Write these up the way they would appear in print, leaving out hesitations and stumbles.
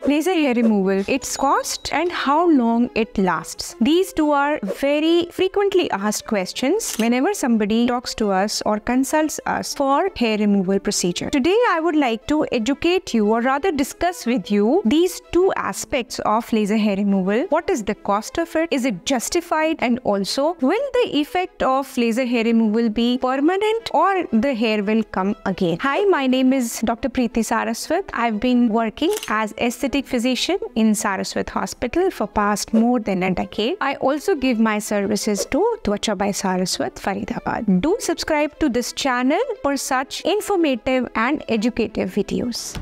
Laser hair removal, its cost and how long it lasts. These two are very frequently asked questions whenever somebody talks to us or consults us for hair removal procedure. Today I would like to educate you, or rather discuss with you, these two aspects of laser hair removal. What is the cost of it? Is it justified? And also, will the effect of laser hair removal be permanent or the hair will come again? Hi, my name is Dr. Preeti Saraswat. I've been working as aesthetic physician in Saraswat Hospital for past more than a decade. I also give my services to Twacha by Saraswat, Faridabad. Do subscribe to this channel for such informative and educative videos.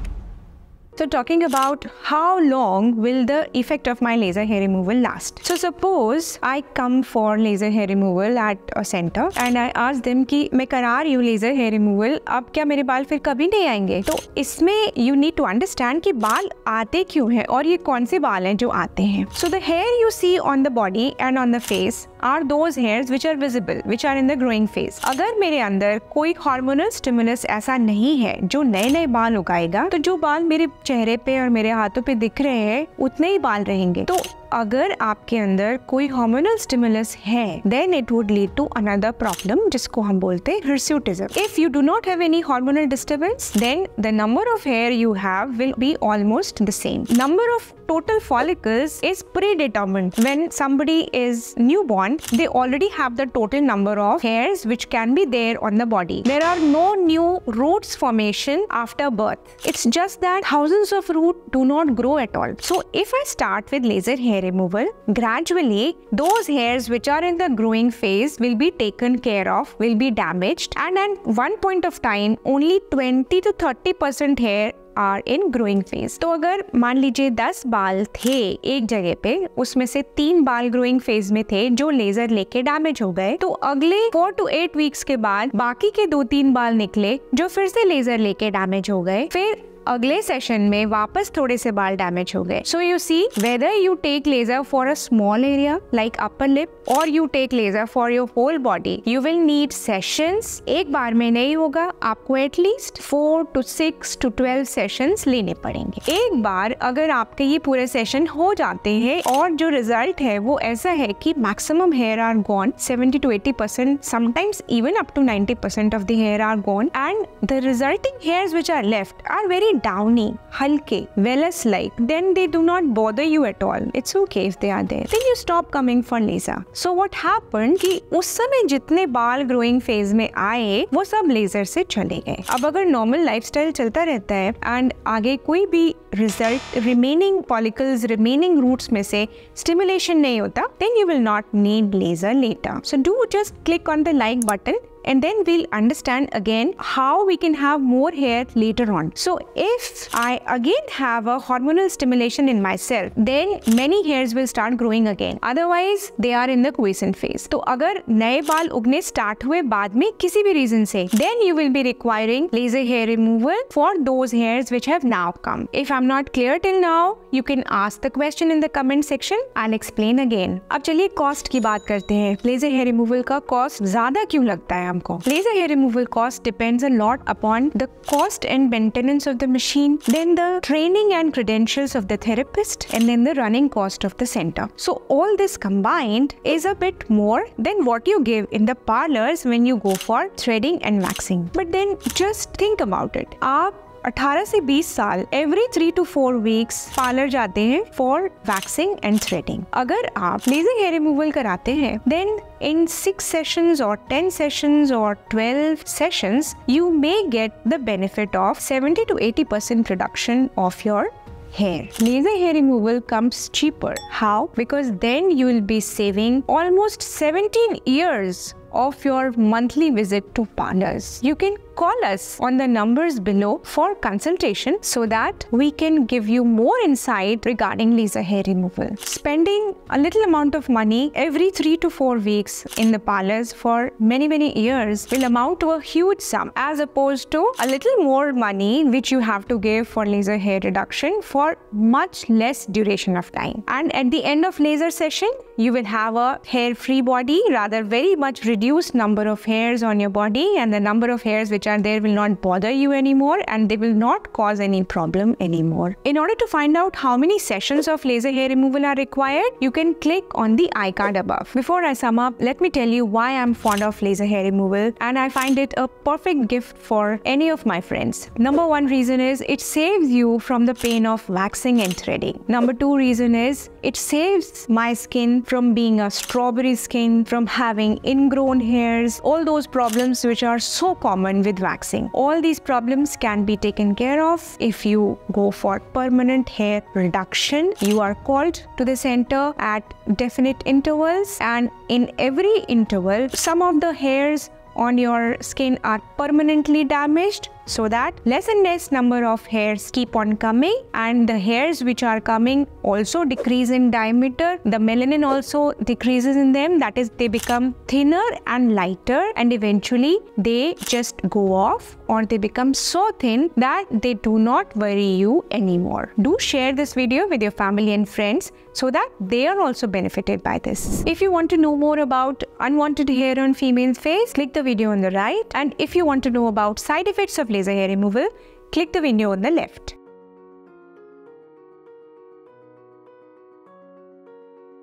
So talking about how long will the effect of my laser hair removal last. So suppose I come for laser hair removal at a center and I ask them कि मैं करा रही हूँ laser hair removal, अब क्या मेरे बाल फिर कभी नहीं आएंगे? तो इसमें you need to understand कि बाल आते क्यों हैं और ये कौन से बाल हैं जो आते हैं. So the hair you see on the body and on the face are those hairs which are visible, which are in the growing phase. अगर मेरे अंदर कोई hormonal stimulus ऐसा नहीं है जो नए नए बाल उगाएगा, तो जो बाल मेरे चेहरे पे और मेरे हाथों पे दिख रहे हैं उतने ही बाल रहेंगे. तो अगर आपके अंदर कोई हार्मोनल स्टिमुलस है, then it would lead to another problem जिसको हम बोलते हैं hirsutism. If you do not have any hormonal disturbance, then the number of hair you have will be almost the same. Number of total follicles is predetermined. When somebody is newborn, they already have the total number of hairs which can be there on the body. There are no new roots formation after birth. It's just that thousands of roots do not grow at all. So if I start with laser hair removal, gradually those hairs which are in the growing phase will be taken care of, will be damaged, and at one point of time only 20 to 30% hair are in growing phase. तो अगर मान लीजिए 10 बाल थे एक जगह पे, उसमें से 3 बाल ग्रोइंग फेज में थे जो लेजर लेके डैमेज हो गए, तो अगले 4 to 8 वीक्स के बाद बाकी के 2-3 बाल निकले जो फिर से लेजर लेके डैमेज हो गए. फिर अगले सेशन में वापस थोड़े से बाल डैमेज हो गए. So you see, whether you take laser for a small area like upper lip और you take laser for your whole body, you will need sessions. एक बार में नहीं होगा, आपको एटलीस्ट 4 to 6 to 12 सेशंस लेने पड़ेंगे. एक बार अगर आपके ये पूरे सेशन हो जाते हैं और जो रिजल्ट है वो ऐसा है कि maximum hair are gone, 70 to 80%, sometimes even up to 90% of the hair are gone, and the resulting hairs which are left are very downy, halke, vellus-like, then they do not bother you at all. It's okay if they are there. Then you stop coming for laser. So what happened कि उस समय जितने बाल growing phase में आए वो सब laser से चले गए. अब अगर नॉर्मल लाइफस्टाइल चलता रहता है एंड आगे कोई भी result remaining follicles, remaining roots में से स्टिमुलेशन नहीं होता, then you will not need laser later. So do just click on the like button and then we'll understand again how we can have more hair later on. So if I again have a hormonal stimulation in myself, then many hairs will start growing again. Otherwise they are in the quiescent phase. तो अगर नए बाल उगने start हुए बाद में किसी भी रीजन से, then you will be requiring laser hair removal for those hairs which have now come. If I'm not clear till now, you can ask the question in the comment section. I'll explain again. अब चलिए cost की बात करते हैं. Laser hair removal का cost ज्यादा क्यों लगता है हमको? Laser hair removal cost depends a lot upon the cost and maintenance of the machine, then the training and credentials of the therapist, and then the running cost of the center. So all this combined is a bit more than what you give in the parlors when you go for threading and waxing. But then just think about it. आप 18 से 20 साल every 3 to 4 weeks parlour जाते हैं for waxing and threading. अगर आप laser hair removal कराते हैं, then in 6 sessions or 10 sessions or 12 sessions, you may get the benefit of 70 to 80% reduction of your hair. Laser hair removal comes cheaper. How? Because then you will be saving almost 17 years of your monthly visit to parlors. You can call us on the numbers below for consultation so that we can give you more insight regarding laser hair removal. Spending a little amount of money every 3 to 4 weeks in the parlors for many years will amount to a huge sum, as opposed to a little more money which you have to give for laser hair reduction for much less duration of time. And at the end of laser session, you will have a hair-free body, rather very much reduced reduced number of hairs on your body, and the number of hairs which are there will not bother you anymore, and they will not cause any problem anymore. In order to find out how many sessions of laser hair removal are required, you can click on the iCard above. Before I sum up, let me tell you why I'm fond of laser hair removal and I find it a perfect gift for any of my friends. Number one reason is it saves you from the pain of waxing and threading. Number two reason is it saves my skin from being a strawberry skin, from having ingrown hairs, all those problems which are so common with waxing. All these problems can be taken care of if you go for permanent hair reduction. You are called to the center at definite intervals, and in every interval, some of the hairs on your skin are permanently damaged, so that less and less number of hairs keep on coming, and the hairs which are coming also decrease in diameter. The melanin also decreases in them, that is, they become thinner and lighter, and eventually they just go off, or they become so thin that they do not worry you anymore. Do share this video with your family and friends so that they are also benefited by this. If you want to know more about unwanted hair on female's face, click the video on the right, and if you want to know about side effects of laser hair removal, click the video on the left.